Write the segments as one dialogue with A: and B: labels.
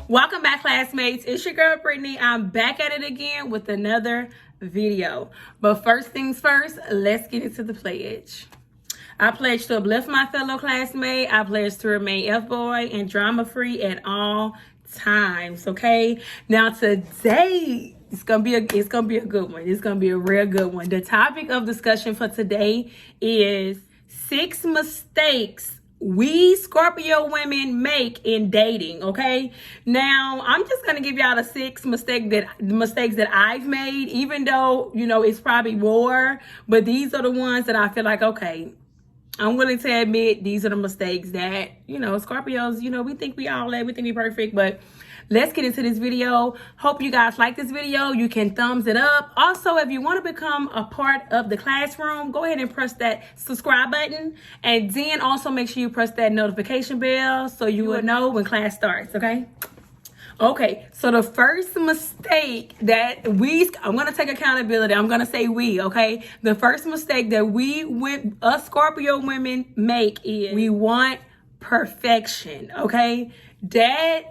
A: Welcome back, classmates. It's your girl Brittany. I'm back at it again with another video. But first things first, let's get into the pledge. I pledge to uplift my fellow classmate. I pledge to remain F-boy and drama-free at all times. Okay. Now today it's gonna be a good one. It's gonna be a real good one. The topic of discussion for today is 6 mistakes we Scorpio women make in dating. Okay, now I'm just gonna give y'all the 6 mistakes that I've made, even though it's probably more, but these are the ones that I feel like, okay, I'm willing to admit these are the mistakes that Scorpios, we think we all that, we think we perfect. But let's get into this video. Hope you guys like this video. You can thumbs it up. Also, if you want to become a part of the classroom, go ahead and press that subscribe button. And then also make sure you press that notification bell so you will know when class starts, okay? Okay, so the first mistake that I'm going to take accountability. I'm going to say we, okay? The first mistake that us Scorpio women make is we want perfection, okay? That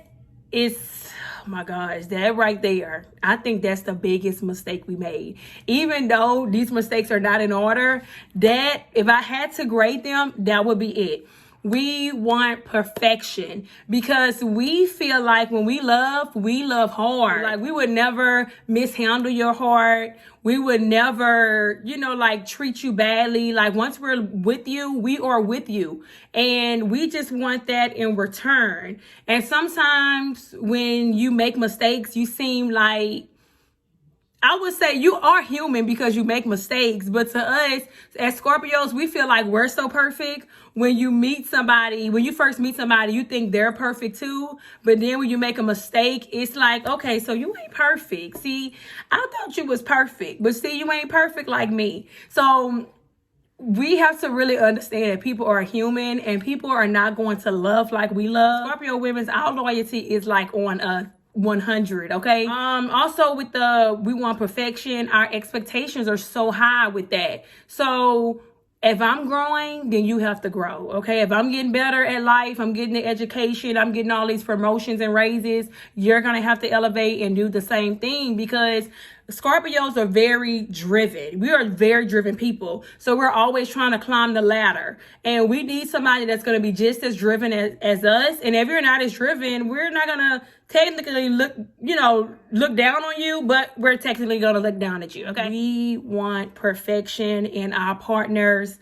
A: is, oh my gosh, that right there, I think that's the biggest mistake we made. Even though these mistakes are not in order, that if I had to grade them, that would be it. We want perfection because we feel like when we love hard. Like we would never mishandle your heart. We would never, treat you badly. Like once we're with you, we are with you. And we just want that in return. And sometimes when you make mistakes, you seem like, I would say you are human because you make mistakes, but to us as Scorpios, we feel like we're so perfect. When you first meet somebody, you think they're perfect too. But then when you make a mistake, it's like, okay, so you ain't perfect. See, I thought you was perfect, but see, you ain't perfect like me. So we have to really understand that people are human and people are not going to love like we love. Scorpio women's, our loyalty is like on a 100, okay? Also with we want perfection, our expectations are so high with that. So if I'm growing, then you have to grow, okay? If I'm getting better at life, I'm getting the education, I'm getting all these promotions and raises, you're gonna have to elevate and do the same thing because Scorpios are very driven. We are very driven people. So we're always trying to climb the ladder. And we need somebody that's going to be just as driven as us. And if you're not as driven, we're not going to technically look down on you, but we're technically going to look down at you, okay? We want perfection in our partners.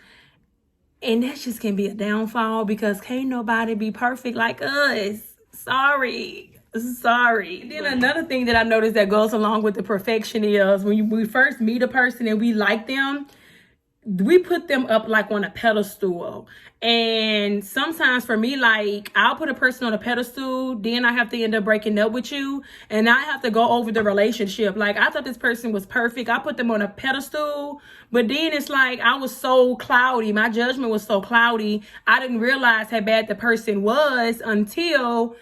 A: And that just can be a downfall because can't nobody be perfect like us. Sorry. Then another thing that I noticed that goes along with the perfection is when we first meet a person and we like them, we put them up like on a pedestal. And sometimes for me, like I'll put a person on a pedestal, then I have to end up breaking up with you and I have to go over the relationship. Like I thought this person was perfect. I put them on a pedestal, but then it's like I was so cloudy. My judgment was so cloudy. I didn't realize how bad the person was until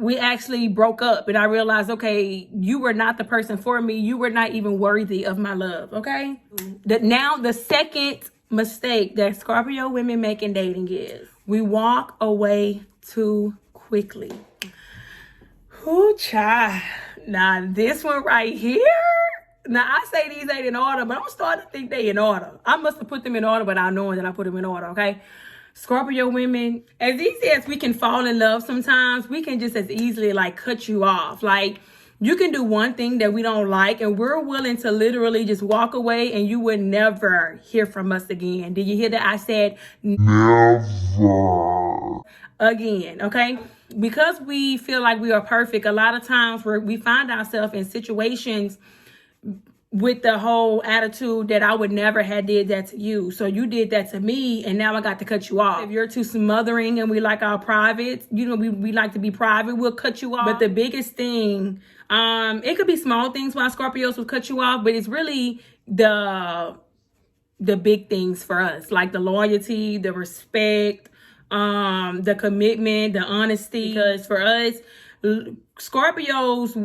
A: we actually broke up and I realized, okay, you were not the person for me. You were not even worthy of my love, okay? Now the second mistake that Scorpio women make in dating is we walk away too quickly. Whoo, child. Now this one right here, now I say these ain't in order, but I'm starting to think they in order. I must have put them in order without knowing that I put them in order, okay? Scorpio women, as easy as we can fall in love sometimes, we can just as easily like cut you off. Like you can do one thing that we don't like and we're willing to literally just walk away and you would never hear from us again. Did you hear that? I said never again, okay? Because we feel like we are perfect, a lot of times we find ourselves in situations with the whole attitude that I would never have did that to you. So you did that to me and now I got to cut you off. If you're too smothering and we like our privates, we like to be private, we'll cut you off. But the biggest thing, it could be small things why Scorpios will cut you off, but it's really the big things for us, like the loyalty, the respect, the commitment, the honesty. Because for us, Scorpios,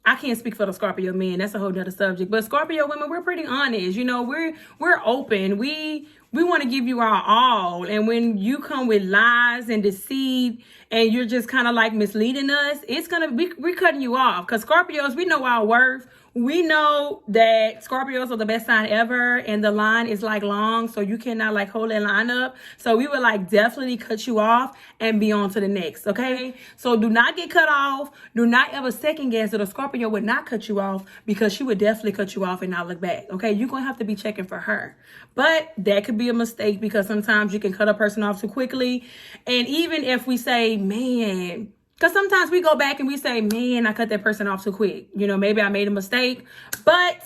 A: I can't speak for the Scorpio men. That's a whole nother subject. But Scorpio women, we're pretty honest. We're open. We We want to give you our all. And when you come with lies and deceit and you're just kind of like misleading us, it's going to be, we're cutting you off. Because Scorpios, we know our worth. We know that Scorpios are the best sign ever, and the line is like long, so you cannot like hold that line up. So we would like definitely cut you off and be on to the next, okay? So do not get cut off. Do not ever second guess that a Scorpio would not cut you off, because she would definitely cut you off and not look back, okay? You're going to have to be checking for her. But that could be a mistake, because sometimes you can cut a person off too quickly. And even if we say, man, because sometimes we go back and we say, man, I cut that person off too quick. You know, maybe I made a mistake, but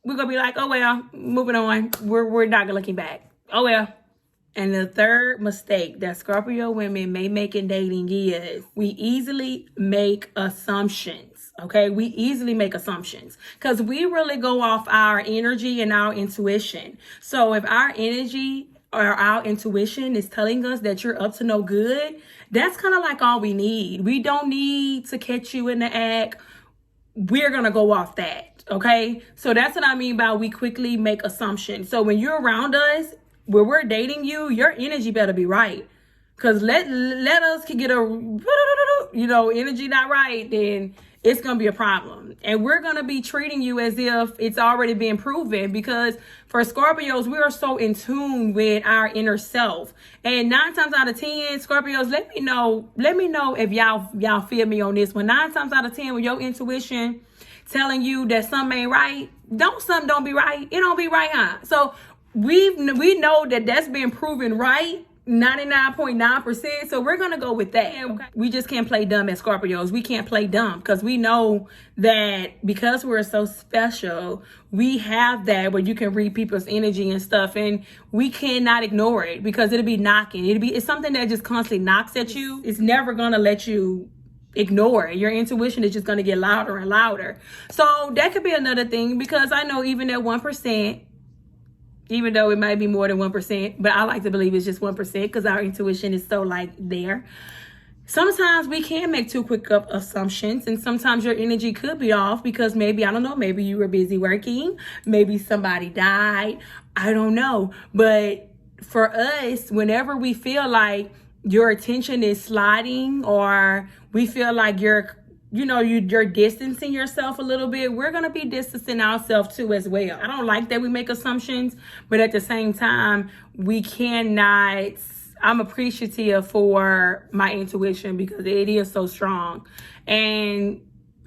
A: we're going to be like, oh, well, moving on. We're not looking back. Oh, well. And the third mistake that Scorpio women may make in dating is we easily make assumptions. Okay, we easily make assumptions because we really go off our energy and our intuition. So if our energy or our intuition is telling us that you're up to no good, that's kind of like all we need. We don't need to catch you in the act. We're going to go off that. Okay, so that's what I mean by we quickly make assumptions. So when you're around us, where we're dating you, your energy better be right. Because let us get a, energy not right, then it's going to be a problem. And we're going to be treating you as if it's already been proven, because for Scorpios, we are so in tune with our inner self. And 9 times out of 10, Scorpios, let me know if y'all feel me on this one. 9 times out of 10, when your intuition telling you that something ain't right, something don't be right, it don't be right, huh? So we know that that's been proven right 99.9%. So we're going to go with that. Okay. We just can't play dumb as Scorpios. We can't play dumb because we know that because we're so special, we have that where you can read people's energy and stuff, and we cannot ignore it because it'll be knocking. It's something that just constantly knocks at you. It's never going to let you ignore it. Your intuition is just going to get louder and louder. So that could be another thing, because I know even at 1%, even though it might be more than 1%, but I like to believe it's just 1% because our intuition is so like there. Sometimes we can make too quick up assumptions, and sometimes your energy could be off because maybe, I don't know, maybe you were busy working, maybe somebody died, I don't know. But for us, whenever we feel like your attention is sliding, or we feel like you're distancing yourself a little bit, we're going to be distancing ourselves too as well. I don't like that we make assumptions, but at the same time, we cannot. I'm appreciative for my intuition because it is so strong. And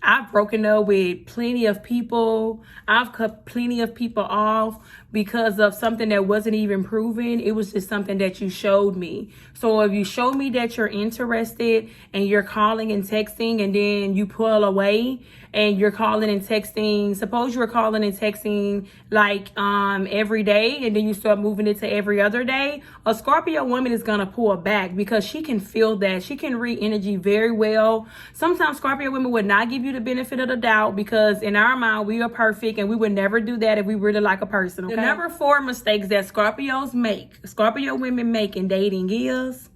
A: I've broken up with plenty of people. I've cut plenty of people off because of something that wasn't even proven. It was just something that you showed me. So if you show me that you're interested and you're calling and texting, and then you pull away and you're calling and texting, suppose you were calling and texting like every day, and then you start moving it to every other day, a Scorpio woman is going to pull back because she can feel that. She can read energy very well. Sometimes Scorpio women would not give you the benefit of the doubt because in our mind, we are perfect, and we would never do that if we really like a person. Okay? The number 4 mistakes that Scorpio women make in dating is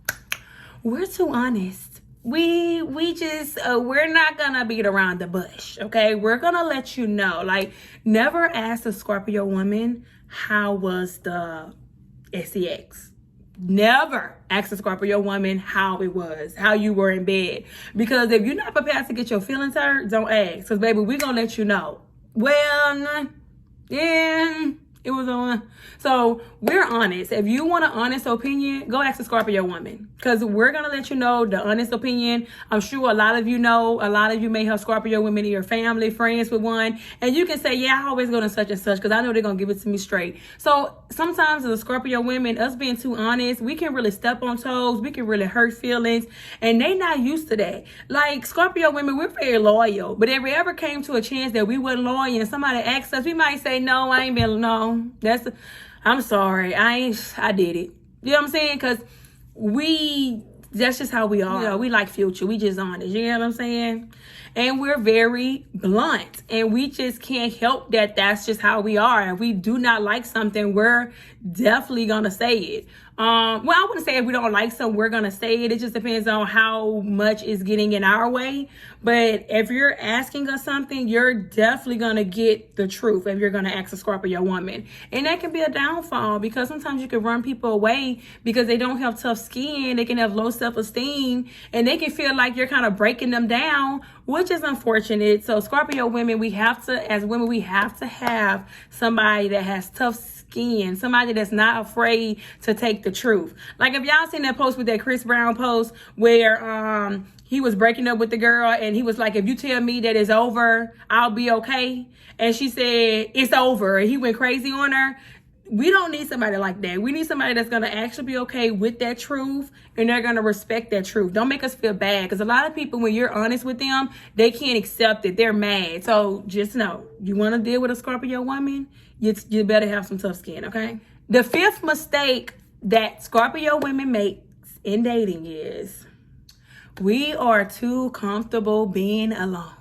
A: we're too honest. We just, we're not going to beat around the bush, okay? We're going to let you know. Like, never ask a Scorpio woman, how was the sex? Never ask a Scorpio woman how it was, how you were in bed. Because if you're not prepared to get your feelings hurt, don't ask. Because, baby, we're going to let you know. Well, yeah, it was on. So we're honest. If you want an honest opinion, go ask a Scorpio woman, because we're going to let you know the honest opinion. I'm sure a lot of you may have Scorpio women in your family, friends with one, and you can say, yeah, I always go to such and such because I know they're going to give it to me straight. So sometimes as a Scorpio women, us being too honest, we can really step on toes. We can really hurt feelings, and they not used to that. Like Scorpio women, we're very loyal, but if we ever came to a chance that we weren't loyal and somebody asked us, we might say, no, I ain't been, no, I'm sorry. I did it. You know what I'm saying? Because that's just how we are. You know, we like Future. We just honest. You know what I'm saying? And we're very blunt. And we just can't help that. That's just how we are. If we do not like something, we're definitely going to say it. Well, I wouldn't say if we don't like something, we're going to say it. It just depends on how much is getting in our way. But if you're asking us something, you're definitely going to get the truth if you're going to ask a Scorpio woman. And that can be a downfall because sometimes you can run people away because they don't have tough skin. They can have low self-esteem and they can feel like you're kind of breaking them down, which is unfortunate. So Scorpio women, as women, we have to have somebody that has tough skin, somebody that's not afraid to take the truth. Like if y'all seen that post with that Chris Brown post where he was breaking up with the girl and he was like, if you tell me that it's over, I'll be okay. And she said, it's over. And he went crazy on her. We don't need somebody like that. We need somebody that's going to actually be okay with that truth and they're going to respect that truth. Don't make us feel bad because a lot of people, when you're honest with them, they can't accept it. They're mad. So just know, you want to deal with a Scorpio woman, you better have some tough skin, okay? The fifth mistake that Scorpio women make in dating is we are too comfortable being alone.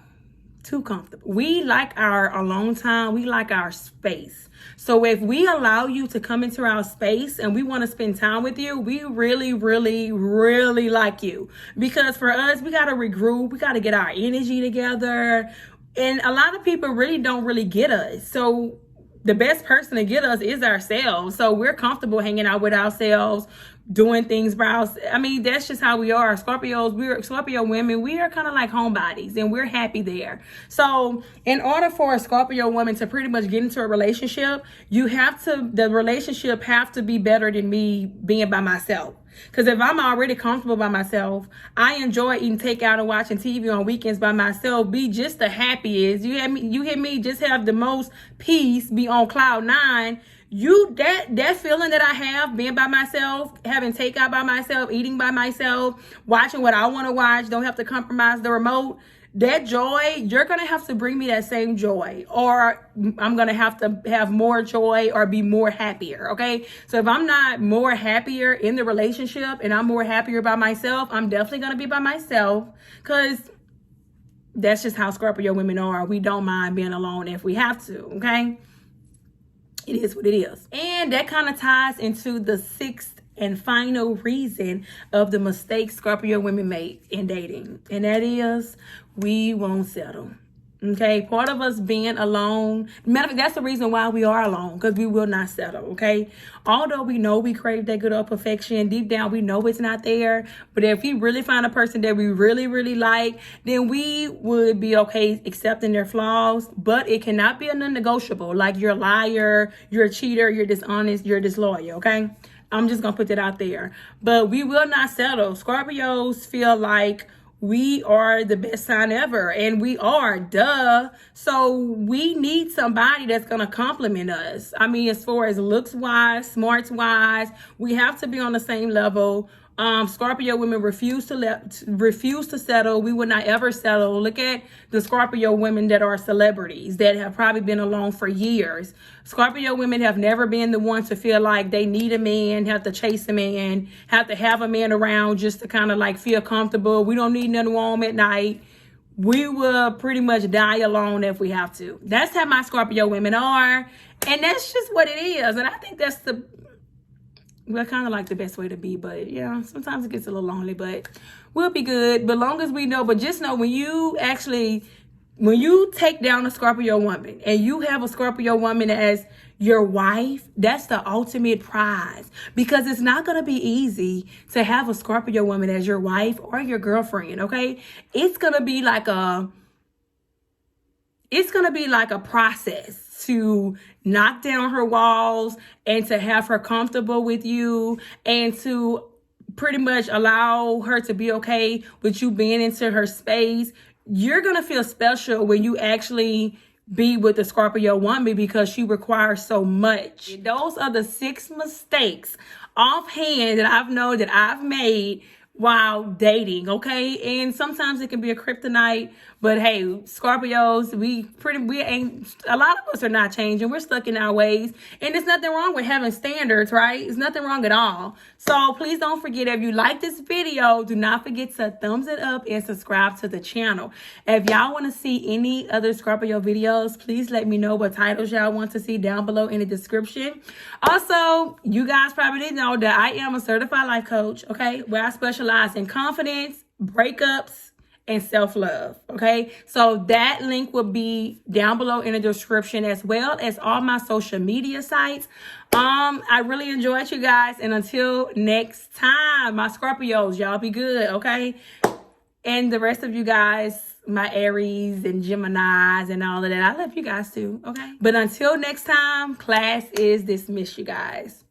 A: Too comfortable. We like our alone time. We like our space. So if we allow you to come into our space and we want to spend time with you, we really, really, really like you. Because for us, we got to regroup. We got to get our energy together. And a lot of people don't really get us. So the best person to get us is ourselves. So we're comfortable hanging out with ourselves, doing things by ourselves. I mean, that's just how we are. Scorpio women, we are kind of like homebodies and we're happy there. So in order for a Scorpio woman to pretty much get into a relationship, the relationship have to be better than me being by myself. Because if I'm already comfortable by myself, I enjoy eating takeout and watching TV on weekends by myself, be just the happiest. You hear me just have the most peace, be on cloud nine. That feeling that I have being by myself, having takeout by myself, eating by myself, watching what I want to watch, don't have to compromise the remote. That joy, you're going to have to bring me that same joy, or I'm going to have more joy or be more happier. Okay. So if I'm not more happier in the relationship and I'm more happier by myself, I'm definitely going to be by myself because that's just how Scorpio women are. We don't mind being alone if we have to. Okay. It is what it is. And that kind of ties into the sixth and final reason of the mistakes Scorpio women make in dating. And that is, we won't settle. Okay, part of us being alone, that's the reason why we are alone, because we will not settle, okay? Although we know we crave that good old perfection, deep down we know it's not there. But if we really find a person that we really, really like, then we would be okay accepting their flaws. But it cannot be a non-negotiable, like you're a liar, you're a cheater, you're dishonest, you're disloyal, okay? I'm just going to put that out there. But we will not settle. Scorpios feel like we are the best sign ever, and we are, duh. So we need somebody that's going to compliment us. I mean, as far as looks wise, smarts wise, we have to be on the same level. Scorpio women refuse to settle. We would not ever settle. Look at the Scorpio women that are celebrities that have probably been alone for years. Scorpio women have never been the ones to feel like they need a man, have to chase a man, have to have a man around just to kind of like feel comfortable. We don't need nothing warm at night. We will pretty much die alone if we have to. That's how my Scorpio women are. And that's just what it is. And I think that's kind of like the best way to be, but yeah, sometimes it gets a little lonely, but we'll be good. But long as we know, but just know when you take down a Scorpio woman and you have a Scorpio woman as your wife, that's the ultimate prize, because it's not going to be easy to have a Scorpio woman as your wife or your girlfriend. Okay. It's going to be like a process to knock down her walls and to have her comfortable with you and to pretty much allow her to be okay with you being into her space. You're going to feel special when you actually be with the Scorpio woman because she requires so much. Those are the 6 mistakes offhand that I've known that I've made while dating, okay? And sometimes it can be a kryptonite, but hey, Scorpios, we ain't, a lot of us are not changing. We're stuck in our ways, and there's nothing wrong with having standards, right? There's nothing wrong at all. So please don't forget, if you like this video, do not forget to thumbs it up and subscribe to the channel. If y'all want to see any other Scorpio videos, please let me know what titles y'all want to see down below in the description. Also, you guys probably didn't know that I am a certified life coach, okay, where I specialize in confidence, breakups, and self-love, okay? So that link will be down below in the description, as well as all my social media sites. I really enjoyed you guys, and until next time, my Scorpios, y'all be good, okay? And the rest of you guys, my Aries and Geminis and all of that, I love you guys too, okay? But until next time, class is dismissed, you guys.